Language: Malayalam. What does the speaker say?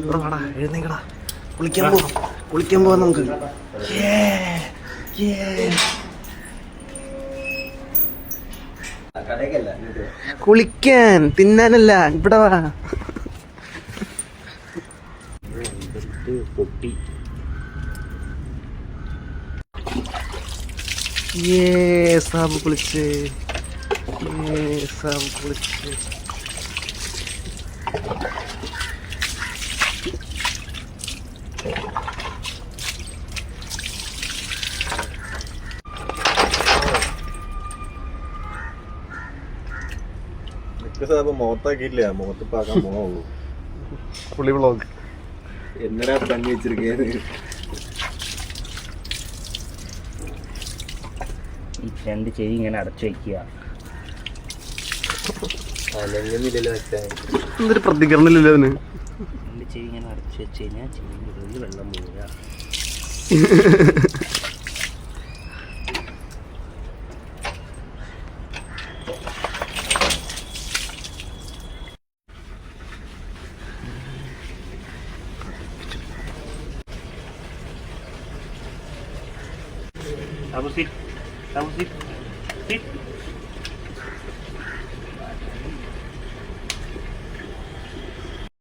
ഇവിടെ വാടാ, എഴുന്നേക്കടാ, കുളിക്കാൻ പോവാം നമുക്ക്. കുളിക്കാൻ, തിന്നാനല്ല, ഇവിടെ വാ. പൊട്ടി സാബ് കുളിച്ച്, സാബ് കുളിച്ച്. മുഖത്താക്കിയില്ല, മുഖത്തിപ്പാക്കാൻ പോണുള്ളൂ. പുള്ളി വ്ളോഗ് എന്നടാ പണി വെച്ചിരിക്കേ. ഈ രണ്ട് ചെവി ഇങ്ങനെ അടച്ചു വയ്ക്കുക. എന്തൊരു പ്രതികരണമില്ലല്ലോ അതിന്. രണ്ട് ചെവി ഇങ്ങനെ അടച്ചു വെച്ച് കഴിഞ്ഞാൽ ചെവിയിൽ വെള്ളം പോവുക. Vamos, sí. Vamos, sí. Sí.